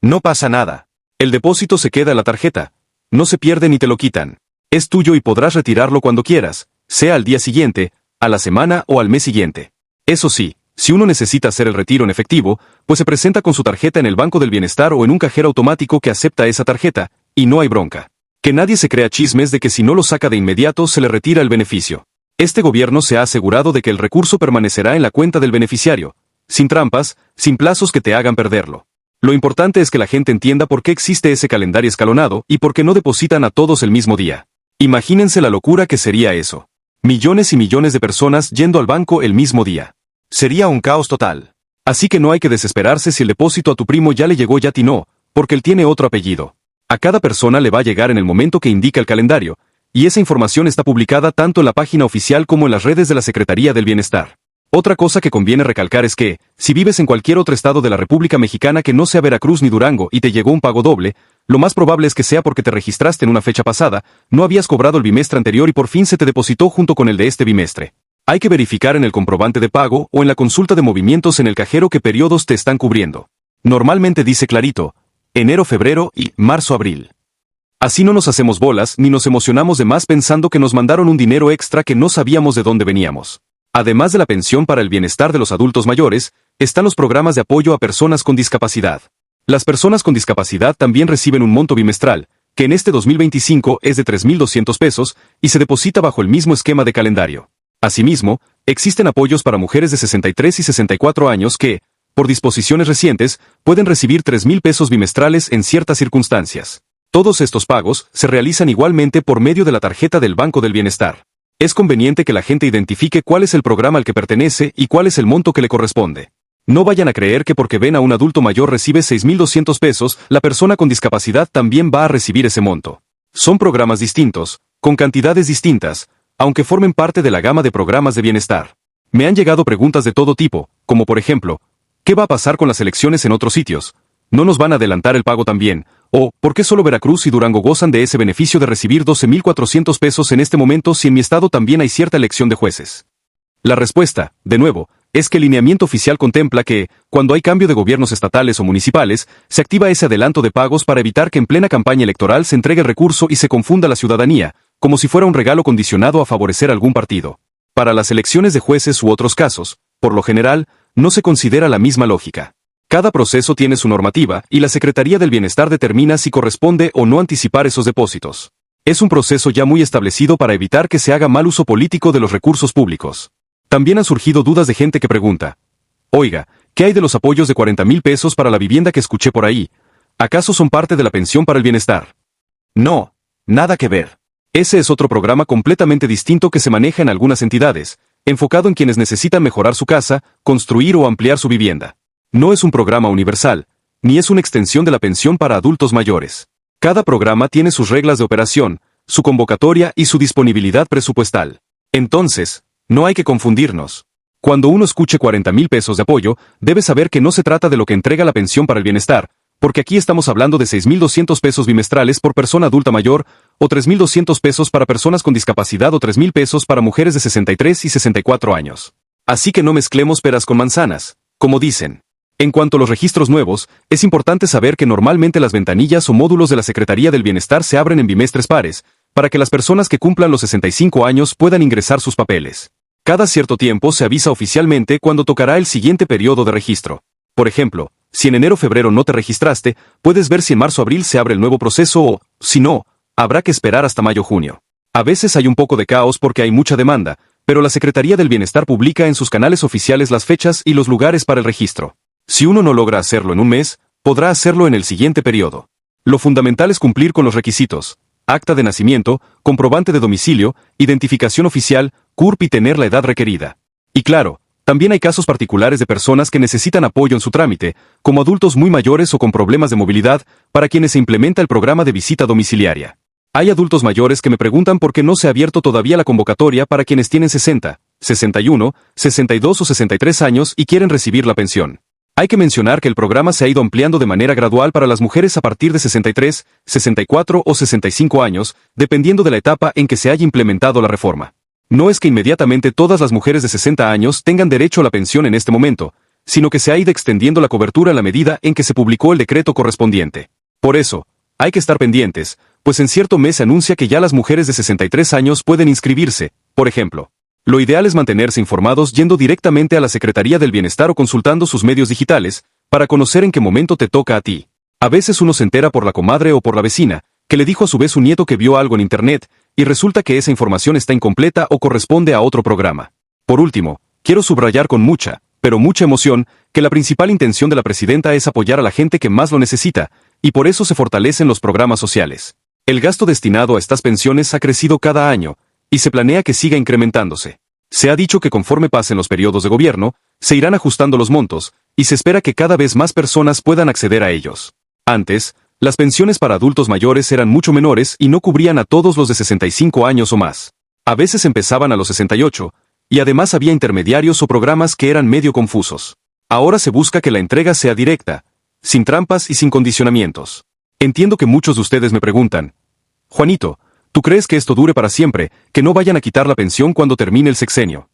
No pasa nada. El depósito se queda en la tarjeta. No se pierde ni te lo quitan. Es tuyo y podrás retirarlo cuando quieras, sea al día siguiente, a la semana o al mes siguiente. Eso sí, si uno necesita hacer el retiro en efectivo, pues se presenta con su tarjeta en el Banco del Bienestar o en un cajero automático que acepta esa tarjeta, y no hay bronca. Que nadie se crea chismes de que si no lo saca de inmediato se le retira el beneficio. Este gobierno se ha asegurado de que el recurso permanecerá en la cuenta del beneficiario, sin trampas, sin plazos que te hagan perderlo. Lo importante es que la gente entienda por qué existe ese calendario escalonado y por qué no depositan a todos el mismo día. Imagínense la locura que sería eso. Millones y millones de personas yendo al banco el mismo día. Sería un caos total. Así que no hay que desesperarse si el depósito a tu primo ya le llegó y a ti no, porque él tiene otro apellido. A cada persona le va a llegar en el momento que indica el calendario, y esa información está publicada tanto en la página oficial como en las redes de la Secretaría del Bienestar. Otra cosa que conviene recalcar es que, si vives en cualquier otro estado de la República Mexicana que no sea Veracruz ni Durango y te llegó un pago doble, lo más probable es que sea porque te registraste en una fecha pasada, no habías cobrado el bimestre anterior y por fin se te depositó junto con el de este bimestre. Hay que verificar en el comprobante de pago o en la consulta de movimientos en el cajero qué periodos te están cubriendo. Normalmente dice clarito, enero, febrero y marzo-abril. Así no nos hacemos bolas ni nos emocionamos de más pensando que nos mandaron un dinero extra que no sabíamos de dónde veníamos. Además de la pensión para el bienestar de los adultos mayores, están los programas de apoyo a personas con discapacidad. Las personas con discapacidad también reciben un monto bimestral, que en este 2025 es de 3,200 pesos y se deposita bajo el mismo esquema de calendario. Asimismo, existen apoyos para mujeres de 63 y 64 años que, por disposiciones recientes, pueden recibir 3,000 pesos bimestrales en ciertas circunstancias. Todos estos pagos se realizan igualmente por medio de la tarjeta del Banco del Bienestar. Es conveniente que la gente identifique cuál es el programa al que pertenece y cuál es el monto que le corresponde. No vayan a creer que porque ven a un adulto mayor recibe 6,200 pesos, la persona con discapacidad también va a recibir ese monto. Son programas distintos, con cantidades distintas, aunque formen parte de la gama de programas de bienestar. Me han llegado preguntas de todo tipo, como por ejemplo, ¿qué va a pasar con las elecciones en otros sitios? ¿No nos van a adelantar el pago también? O, ¿por qué solo Veracruz y Durango gozan de ese beneficio de recibir 12,400 pesos en este momento si en mi estado también hay cierta elección de jueces? La respuesta, de nuevo, es que el lineamiento oficial contempla que, cuando hay cambio de gobiernos estatales o municipales, se activa ese adelanto de pagos para evitar que en plena campaña electoral se entregue el recurso y se confunda la ciudadanía, como si fuera un regalo condicionado a favorecer algún partido. Para las elecciones de jueces u otros casos, por lo general, no se considera la misma lógica. Cada proceso tiene su normativa y la Secretaría del Bienestar determina si corresponde o no anticipar esos depósitos. Es un proceso ya muy establecido para evitar que se haga mal uso político de los recursos públicos. También han surgido dudas de gente que pregunta, oiga, ¿qué hay de los apoyos de 40,000 pesos para la vivienda que escuché por ahí? ¿Acaso son parte de la pensión para el bienestar? No, nada que ver. Ese es otro programa completamente distinto que se maneja en algunas entidades, enfocado en quienes necesitan mejorar su casa, construir o ampliar su vivienda. No es un programa universal, ni es una extensión de la pensión para adultos mayores. Cada programa tiene sus reglas de operación, su convocatoria y su disponibilidad presupuestal. Entonces, no hay que confundirnos. Cuando uno escuche 40,000 pesos de apoyo, debe saber que no se trata de lo que entrega la pensión para el bienestar, porque aquí estamos hablando de 6,200 pesos bimestrales por persona adulta mayor, o 3,200 pesos para personas con discapacidad o 3,000 pesos para mujeres de 63 y 64 años. Así que no mezclemos peras con manzanas, como dicen. En cuanto a los registros nuevos, es importante saber que normalmente las ventanillas o módulos de la Secretaría del Bienestar se abren en bimestres pares, para que las personas que cumplan los 65 años puedan ingresar sus papeles. Cada cierto tiempo se avisa oficialmente cuando tocará el siguiente periodo de registro. Por ejemplo, si en enero-febrero no te registraste, puedes ver si en marzo-abril se abre el nuevo proceso o, si no, habrá que esperar hasta mayo-junio. A veces hay un poco de caos porque hay mucha demanda, pero la Secretaría del Bienestar publica en sus canales oficiales las fechas y los lugares para el registro. Si uno no logra hacerlo en un mes, podrá hacerlo en el siguiente periodo. Lo fundamental es cumplir con los requisitos: acta de nacimiento, comprobante de domicilio, identificación oficial, CURP y tener la edad requerida. Y claro, también hay casos particulares de personas que necesitan apoyo en su trámite, como adultos muy mayores o con problemas de movilidad, para quienes se implementa el programa de visita domiciliaria. Hay adultos mayores que me preguntan por qué no se ha abierto todavía la convocatoria para quienes tienen 60, 61, 62 o 63 años y quieren recibir la pensión. Hay que mencionar que el programa se ha ido ampliando de manera gradual para las mujeres a partir de 63, 64 o 65 años, dependiendo de la etapa en que se haya implementado la reforma. No es que inmediatamente todas las mujeres de 60 años tengan derecho a la pensión en este momento, sino que se ha ido extendiendo la cobertura a la medida en que se publicó el decreto correspondiente. Por eso, hay que estar pendientes, pues en cierto mes se anuncia que ya las mujeres de 63 años pueden inscribirse, por ejemplo. Lo ideal es mantenerse informados yendo directamente a la Secretaría del Bienestar o consultando sus medios digitales, para conocer en qué momento te toca a ti. A veces uno se entera por la comadre o por la vecina, que le dijo a su vez un nieto que vio algo en internet, y resulta que esa información está incompleta o corresponde a otro programa. Por último, quiero subrayar con mucha, pero mucha emoción, que la principal intención de la presidenta es apoyar a la gente que más lo necesita, y por eso se fortalecen los programas sociales. El gasto destinado a estas pensiones ha crecido cada año, y se planea que siga incrementándose. Se ha dicho que conforme pasen los periodos de gobierno, se irán ajustando los montos, y se espera que cada vez más personas puedan acceder a ellos. Antes, las pensiones para adultos mayores eran mucho menores y no cubrían a todos los de 65 años o más. A veces empezaban a los 68, y además había intermediarios o programas que eran medio confusos. Ahora se busca que la entrega sea directa, sin trampas y sin condicionamientos. Entiendo que muchos de ustedes me preguntan, Juanito, ¿tú crees que esto dure para siempre, que no vayan a quitar la pensión cuando termine el sexenio?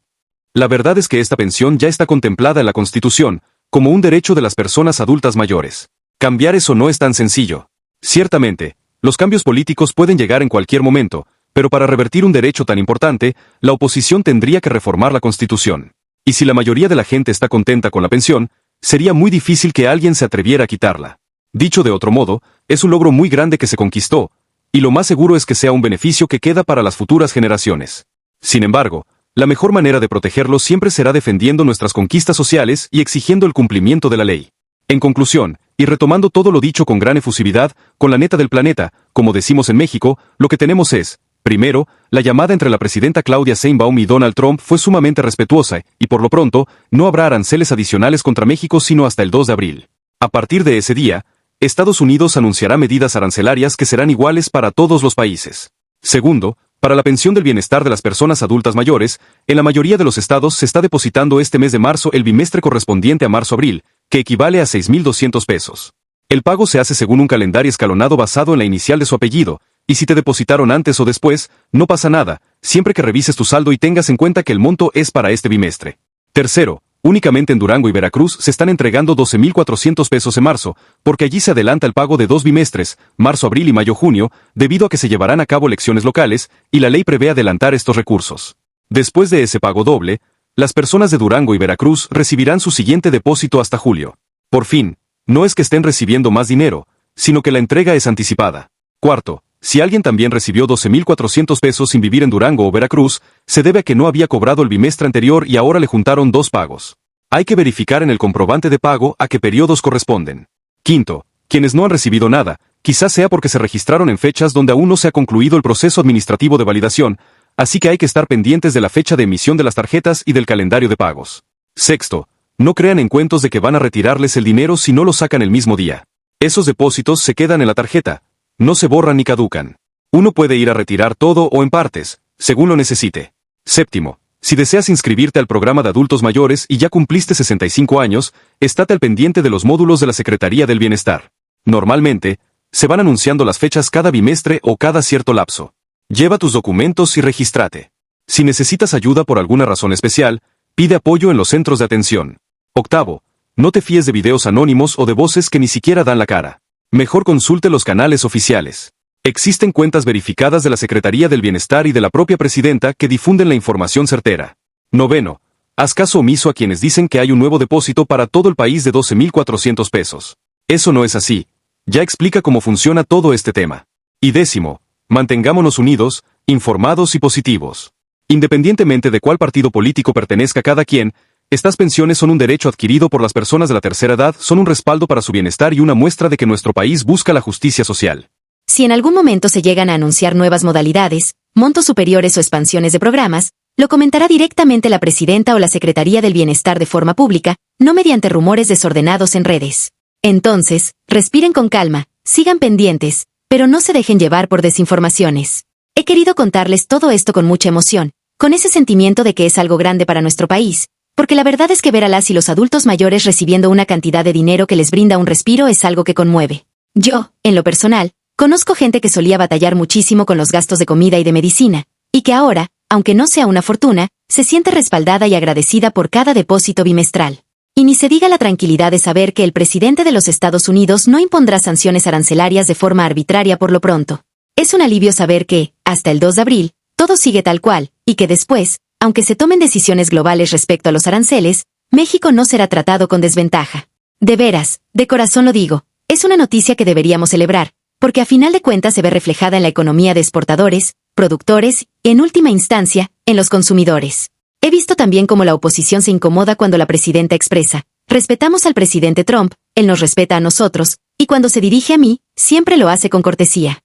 La verdad es que esta pensión ya está contemplada en la Constitución, como un derecho de las personas adultas mayores. Cambiar eso no es tan sencillo. Ciertamente, los cambios políticos pueden llegar en cualquier momento, pero para revertir un derecho tan importante, la oposición tendría que reformar la Constitución. Y si la mayoría de la gente está contenta con la pensión, sería muy difícil que alguien se atreviera a quitarla. Dicho de otro modo, es un logro muy grande que se conquistó, y lo más seguro es que sea un beneficio que queda para las futuras generaciones. Sin embargo, la mejor manera de protegerlo siempre será defendiendo nuestras conquistas sociales y exigiendo el cumplimiento de la ley. En conclusión, y retomando todo lo dicho con gran efusividad, con la neta del planeta, como decimos en México, lo que tenemos es, primero, la llamada entre la presidenta Claudia Sheinbaum y Donald Trump fue sumamente respetuosa, y por lo pronto, no habrá aranceles adicionales contra México sino hasta el 2 de abril. A partir de ese día, Estados Unidos anunciará medidas arancelarias que serán iguales para todos los países. Segundo, para la pensión del bienestar de las personas adultas mayores, en la mayoría de los estados se está depositando este mes de marzo el bimestre correspondiente a marzo-abril, que equivale a 6,200 pesos. El pago se hace según un calendario escalonado basado en la inicial de su apellido, y si te depositaron antes o después, no pasa nada, siempre que revises tu saldo y tengas en cuenta que el monto es para este bimestre. Tercero, únicamente en Durango y Veracruz se están entregando 12,400 pesos en marzo, porque allí se adelanta el pago de 2 bimestres, marzo-abril y mayo-junio, debido a que se llevarán a cabo elecciones locales, y la ley prevé adelantar estos recursos. Después de ese pago doble, las personas de Durango y Veracruz recibirán su siguiente depósito hasta julio. Por fin, no es que estén recibiendo más dinero, sino que la entrega es anticipada. Cuarto, si alguien también recibió 12,400 pesos sin vivir en Durango o Veracruz, se debe a que no había cobrado el bimestre anterior y ahora le juntaron 2 pagos. Hay que verificar en el comprobante de pago a qué periodos corresponden. Quinto, quienes no han recibido nada, quizás sea porque se registraron en fechas donde aún no se ha concluido el proceso administrativo de validación, así que hay que estar pendientes de la fecha de emisión de las tarjetas y del calendario de pagos. Sexto, no crean en cuentos de que van a retirarles el dinero si no lo sacan el mismo día. Esos depósitos se quedan en la tarjeta, no se borran ni caducan. Uno puede ir a retirar todo o en partes, según lo necesite. Séptimo, si deseas inscribirte al programa de adultos mayores y ya cumpliste 65 años, estate al pendiente de los módulos de la Secretaría del Bienestar. Normalmente, se van anunciando las fechas cada bimestre o cada cierto lapso. Lleva tus documentos y regístrate. Si necesitas ayuda por alguna razón especial, pide apoyo en los centros de atención. Octavo, no te fíes de videos anónimos o de voces que ni siquiera dan la cara. Mejor consulte los canales oficiales. Existen cuentas verificadas de la Secretaría del Bienestar y de la propia presidenta que difunden la información certera. Noveno, haz caso omiso a quienes dicen que hay un nuevo depósito para todo el país de 12,400 pesos. Eso no es así. Ya explica cómo funciona todo este tema. Y décimo, mantengámonos unidos, informados y positivos. Independientemente de cuál partido político pertenezca cada quien, estas pensiones son un derecho adquirido por las personas de la tercera edad, son un respaldo para su bienestar y una muestra de que nuestro país busca la justicia social. Si en algún momento se llegan a anunciar nuevas modalidades, montos superiores o expansiones de programas, lo comentará directamente la presidenta o la Secretaría del Bienestar de forma pública, no mediante rumores desordenados en redes. Entonces, respiren con calma, sigan pendientes, pero no se dejen llevar por desinformaciones. He querido contarles todo esto con mucha emoción, con ese sentimiento de que es algo grande para nuestro país, porque la verdad es que ver a las y los adultos mayores recibiendo una cantidad de dinero que les brinda un respiro es algo que conmueve. Yo, en lo personal, conozco gente que solía batallar muchísimo con los gastos de comida y de medicina, y que ahora, aunque no sea una fortuna, se siente respaldada y agradecida por cada depósito bimestral. Y ni se diga la tranquilidad de saber que el presidente de los Estados Unidos no impondrá sanciones arancelarias de forma arbitraria por lo pronto. Es un alivio saber que, hasta el 2 de abril, todo sigue tal cual, y que después, aunque se tomen decisiones globales respecto a los aranceles, México no será tratado con desventaja. De veras, de corazón lo digo, es una noticia que deberíamos celebrar, porque a final de cuentas se ve reflejada en la economía de exportadores, productores y, en última instancia, en los consumidores. He visto también cómo la oposición se incomoda cuando la presidenta expresa: respetamos al presidente Trump, él nos respeta a nosotros, y cuando se dirige a mí, siempre lo hace con cortesía.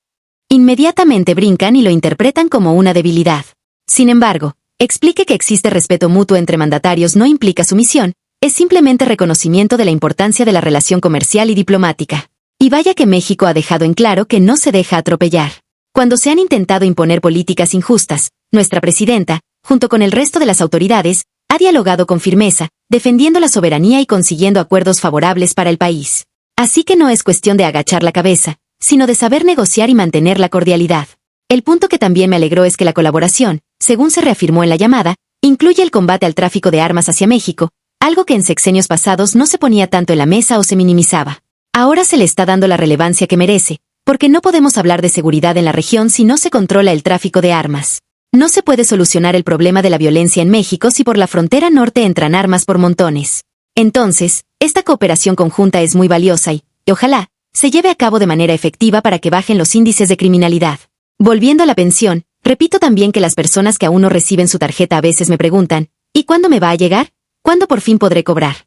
Inmediatamente brincan y lo interpretan como una debilidad. Sin embargo, explique que existe respeto mutuo entre mandatarios no implica sumisión, es simplemente reconocimiento de la importancia de la relación comercial y diplomática. Y vaya que México ha dejado en claro que no se deja atropellar. Cuando se han intentado imponer políticas injustas, nuestra presidenta, junto con el resto de las autoridades, ha dialogado con firmeza, defendiendo la soberanía y consiguiendo acuerdos favorables para el país. Así que no es cuestión de agachar la cabeza, sino de saber negociar y mantener la cordialidad. El punto que también me alegró es que la colaboración, según se reafirmó en la llamada, incluye el combate al tráfico de armas hacia México, algo que en sexenios pasados no se ponía tanto en la mesa o se minimizaba. Ahora se le está dando la relevancia que merece, porque no podemos hablar de seguridad en la región si no se controla el tráfico de armas. No se puede solucionar el problema de la violencia en México si por la frontera norte entran armas por montones. Entonces, esta cooperación conjunta es muy valiosa y, ojalá, se lleve a cabo de manera efectiva para que bajen los índices de criminalidad. Volviendo a la pensión, repito también que las personas que aún no reciben su tarjeta a veces me preguntan: ¿y cuándo me va a llegar? ¿Cuándo por fin podré cobrar?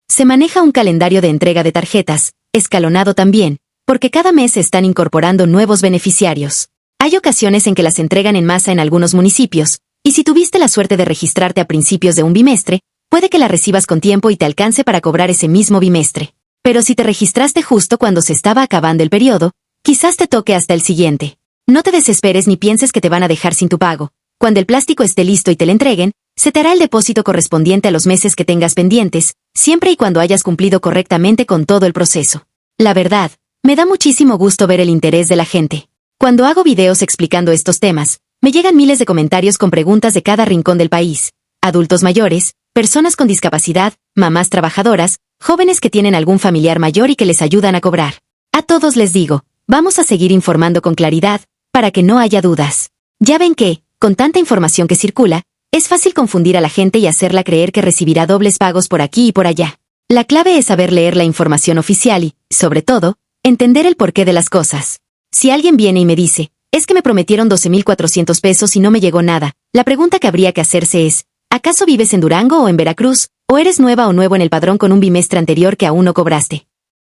Se maneja un calendario de entrega de tarjetas, escalonado también, porque cada mes se están incorporando nuevos beneficiarios. Hay ocasiones en que las entregan en masa en algunos municipios, y si tuviste la suerte de registrarte a principios de un bimestre, puede que la recibas con tiempo y te alcance para cobrar ese mismo bimestre. Pero si te registraste justo cuando se estaba acabando el periodo, quizás te toque hasta el siguiente. No te desesperes ni pienses que te van a dejar sin tu pago. Cuando el plástico esté listo y te lo entreguen, se te hará el depósito correspondiente a los meses que tengas pendientes, siempre y cuando hayas cumplido correctamente con todo el proceso. La verdad, me da muchísimo gusto ver el interés de la gente. Cuando hago videos explicando estos temas, me llegan miles de comentarios con preguntas de cada rincón del país. Adultos mayores, personas con discapacidad, mamás trabajadoras, jóvenes que tienen algún familiar mayor y que les ayudan a cobrar. A todos les digo, vamos a seguir informando con claridad, para que no haya dudas. Ya ven que, con tanta información que circula, es fácil confundir a la gente y hacerla creer que recibirá dobles pagos por aquí y por allá. La clave es saber leer la información oficial y, sobre todo, entender el porqué de las cosas. Si alguien viene y me dice: es que me prometieron 12,400 pesos y no me llegó nada, la pregunta que habría que hacerse es: ¿acaso vives en Durango o en Veracruz, o eres nueva o nuevo en el padrón con un bimestre anterior que aún no cobraste?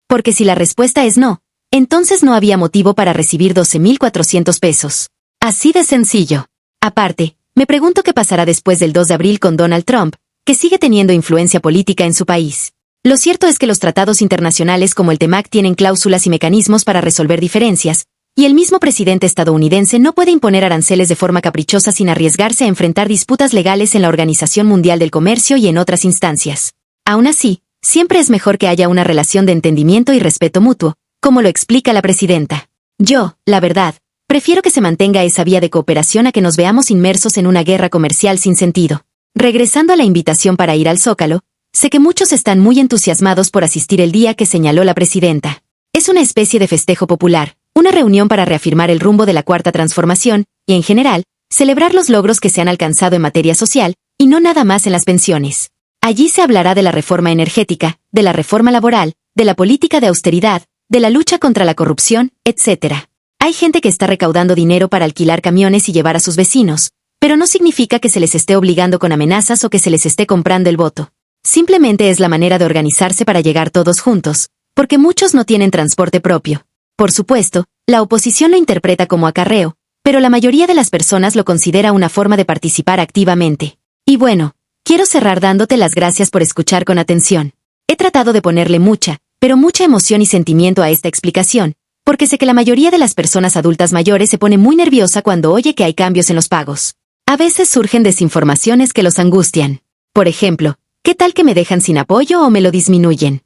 Porque si la respuesta es no, entonces no había motivo para recibir 12,400 pesos. Así de sencillo. Aparte, me pregunto qué pasará después del 2 de abril con Donald Trump, que sigue teniendo influencia política en su país. Lo cierto es que los tratados internacionales como el TEMAC tienen cláusulas y mecanismos para resolver diferencias, y el mismo presidente estadounidense no puede imponer aranceles de forma caprichosa sin arriesgarse a enfrentar disputas legales en la Organización Mundial del Comercio y en otras instancias. Aún así, siempre es mejor que haya una relación de entendimiento y respeto mutuo, como lo explica la presidenta. Yo, la verdad, prefiero que se mantenga esa vía de cooperación a que nos veamos inmersos en una guerra comercial sin sentido. Regresando a la invitación para ir al Zócalo, sé que muchos están muy entusiasmados por asistir el día que señaló la presidenta. Es una especie de festejo popular, una reunión para reafirmar el rumbo de la Cuarta Transformación, y en general, celebrar los logros que se han alcanzado en materia social, y no nada más en las pensiones. Allí se hablará de la reforma energética, de la reforma laboral, de la política de austeridad, de la lucha contra la corrupción, etc. Hay gente que está recaudando dinero para alquilar camiones y llevar a sus vecinos, pero no significa que se les esté obligando con amenazas o que se les esté comprando el voto. Simplemente es la manera de organizarse para llegar todos juntos, porque muchos no tienen transporte propio. Por supuesto, la oposición lo interpreta como acarreo, pero la mayoría de las personas lo considera una forma de participar activamente. Y bueno, quiero cerrar dándote las gracias por escuchar con atención. He tratado de ponerle mucha, pero mucha emoción y sentimiento a esta explicación, porque sé que la mayoría de las personas adultas mayores se pone muy nerviosa cuando oye que hay cambios en los pagos. A veces surgen desinformaciones que los angustian. Por ejemplo, ¿qué tal que me dejan sin apoyo o me lo disminuyen?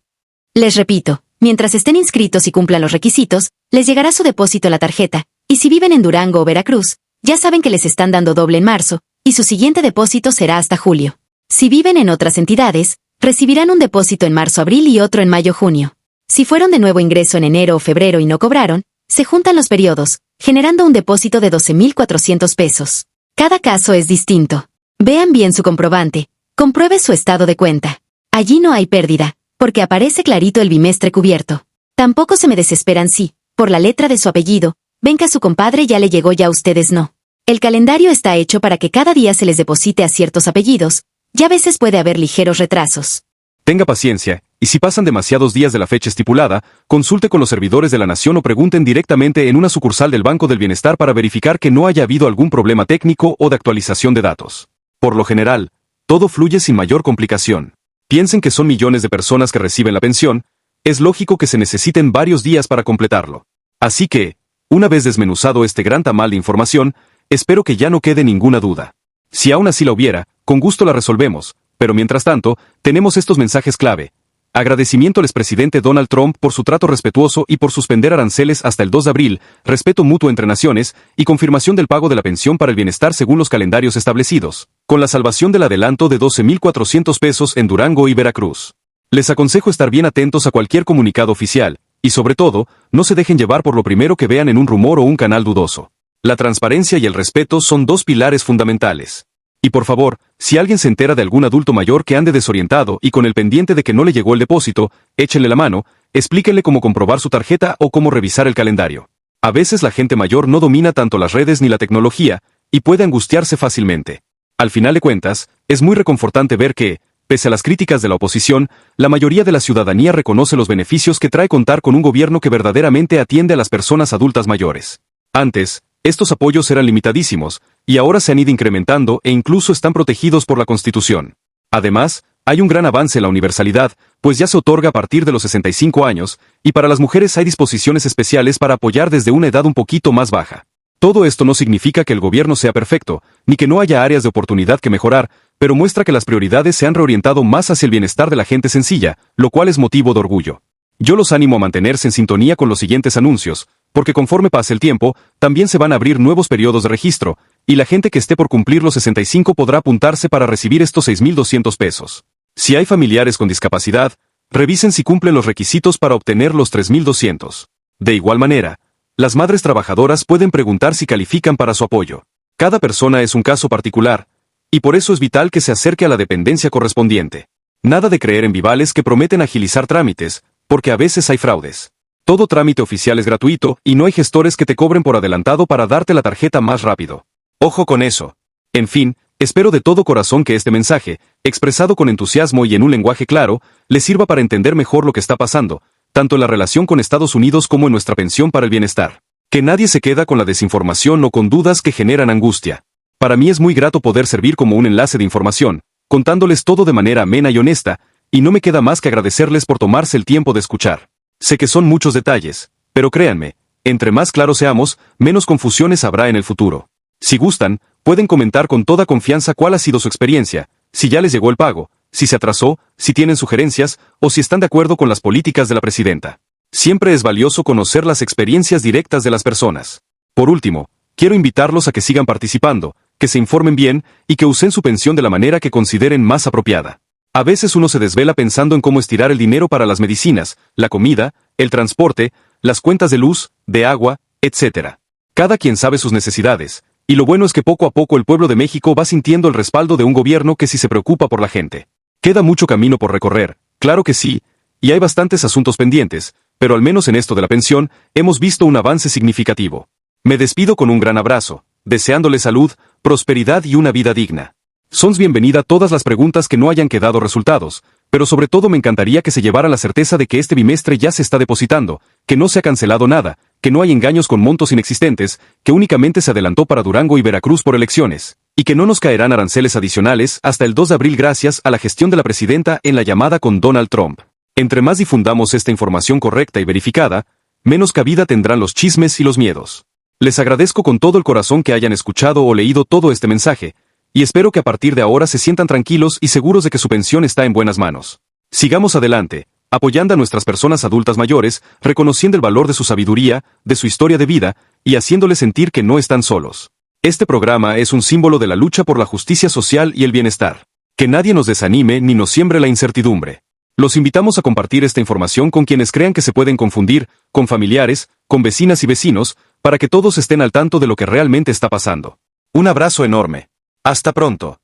Les repito, mientras estén inscritos y cumplan los requisitos, les llegará su depósito en la tarjeta, y si viven en Durango o Veracruz, ya saben que les están dando doble en marzo, y su siguiente depósito será hasta julio. Si viven en otras entidades, recibirán un depósito en marzo-abril y otro en mayo-junio. Si fueron de nuevo ingreso en enero o febrero y no cobraron, se juntan los periodos, generando un depósito de 12,400 pesos. Cada caso es distinto. Vean bien su comprobante, compruebe su estado de cuenta. Allí no hay pérdida, porque aparece clarito el bimestre cubierto. Tampoco se me desesperan si, por la letra de su apellido, ven que a su compadre ya le llegó y a ustedes no. El calendario está hecho para que cada día se les deposite a ciertos apellidos, y a veces puede haber ligeros retrasos. Tenga paciencia, y si pasan demasiados días de la fecha estipulada, consulte con los servidores de la Nación o pregunten directamente en una sucursal del Banco del Bienestar para verificar que no haya habido algún problema técnico o de actualización de datos. Por lo general, todo fluye sin mayor complicación. Piensen que son millones de personas que reciben la pensión, es lógico que se necesiten varios días para completarlo. Así que, una vez desmenuzado este gran tamal de información, espero que ya no quede ninguna duda. Si aún así la hubiera, con gusto la resolvemos, pero mientras tanto, tenemos estos mensajes clave. Agradecimiento al expresidente Donald Trump por su trato respetuoso y por suspender aranceles hasta el 2 de abril, respeto mutuo entre naciones, y confirmación del pago de la pensión para el bienestar según los calendarios establecidos, con la salvación del adelanto de 12,400 pesos en Durango y Veracruz. Les aconsejo estar bien atentos a cualquier comunicado oficial, y sobre todo, no se dejen llevar por lo primero que vean en un rumor o un canal dudoso. La transparencia y el respeto son dos pilares fundamentales. Y por favor, si alguien se entera de algún adulto mayor que ande desorientado y con el pendiente de que no le llegó el depósito, échenle la mano, explíquenle cómo comprobar su tarjeta o cómo revisar el calendario. A veces la gente mayor no domina tanto las redes ni la tecnología, y puede angustiarse fácilmente. Al final de cuentas, es muy reconfortante ver que, pese a las críticas de la oposición, la mayoría de la ciudadanía reconoce los beneficios que trae contar con un gobierno que verdaderamente atiende a las personas adultas mayores. Antes, estos apoyos eran limitadísimos, y ahora se han ido incrementando e incluso están protegidos por la Constitución. Además, hay un gran avance en la universalidad, pues ya se otorga a partir de los 65 años, y para las mujeres hay disposiciones especiales para apoyar desde una edad un poquito más baja. Todo esto no significa que el gobierno sea perfecto, ni que no haya áreas de oportunidad que mejorar, pero muestra que las prioridades se han reorientado más hacia el bienestar de la gente sencilla, lo cual es motivo de orgullo. Yo los animo a mantenerse en sintonía con los siguientes anuncios, porque conforme pase el tiempo, también se van a abrir nuevos periodos de registro, y la gente que esté por cumplir los 65 podrá apuntarse para recibir estos 6,200 pesos. Si hay familiares con discapacidad, revisen si cumplen los requisitos para obtener los 3,200. De igual manera, las madres trabajadoras pueden preguntar si califican para su apoyo. Cada persona es un caso particular, y por eso es vital que se acerque a la dependencia correspondiente. Nada de creer en vivales que prometen agilizar trámites, porque a veces hay fraudes. Todo trámite oficial es gratuito y no hay gestores que te cobren por adelantado para darte la tarjeta más rápido. Ojo con eso. En fin, espero de todo corazón que este mensaje, expresado con entusiasmo y en un lenguaje claro, les sirva para entender mejor lo que está pasando, tanto en la relación con Estados Unidos como en nuestra pensión para el bienestar. Que nadie se queda con la desinformación o con dudas que generan angustia. Para mí es muy grato poder servir como un enlace de información, contándoles todo de manera amena y honesta, y no me queda más que agradecerles por tomarse el tiempo de escuchar. Sé que son muchos detalles, pero créanme, entre más claros seamos, menos confusiones habrá en el futuro. Si gustan, pueden comentar con toda confianza cuál ha sido su experiencia, si ya les llegó el pago, si se atrasó, si tienen sugerencias, o si están de acuerdo con las políticas de la presidenta. Siempre es valioso conocer las experiencias directas de las personas. Por último, quiero invitarlos a que sigan participando, que se informen bien, y que usen su pensión de la manera que consideren más apropiada. A veces uno se desvela pensando en cómo estirar el dinero para las medicinas, la comida, el transporte, las cuentas de luz, de agua, etc. Cada quien sabe sus necesidades, y lo bueno es que poco a poco el pueblo de México va sintiendo el respaldo de un gobierno que sí se preocupa por la gente. Queda mucho camino por recorrer, claro que sí, y hay bastantes asuntos pendientes, pero al menos en esto de la pensión, hemos visto un avance significativo. Me despido con un gran abrazo, deseándole salud, prosperidad y una vida digna. Son bienvenida todas las preguntas que no hayan quedado resultados, pero sobre todo me encantaría que se llevara la certeza de que este bimestre ya se está depositando, que no se ha cancelado nada, que no hay engaños con montos inexistentes, que únicamente se adelantó para Durango y Veracruz por elecciones, y que no nos caerán aranceles adicionales hasta el 2 de abril gracias a la gestión de la presidenta en la llamada con Donald Trump. Entre más difundamos esta información correcta y verificada, menos cabida tendrán los chismes y los miedos. Les agradezco con todo el corazón que hayan escuchado o leído todo este mensaje, y espero que a partir de ahora se sientan tranquilos y seguros de que su pensión está en buenas manos. Sigamos adelante, apoyando a nuestras personas adultas mayores, reconociendo el valor de su sabiduría, de su historia de vida, y haciéndoles sentir que no están solos. Este programa es un símbolo de la lucha por la justicia social y el bienestar. Que nadie nos desanime ni nos siembre la incertidumbre. Los invitamos a compartir esta información con quienes crean que se pueden confundir, con familiares, con vecinas y vecinos, para que todos estén al tanto de lo que realmente está pasando. Un abrazo enorme. Hasta pronto.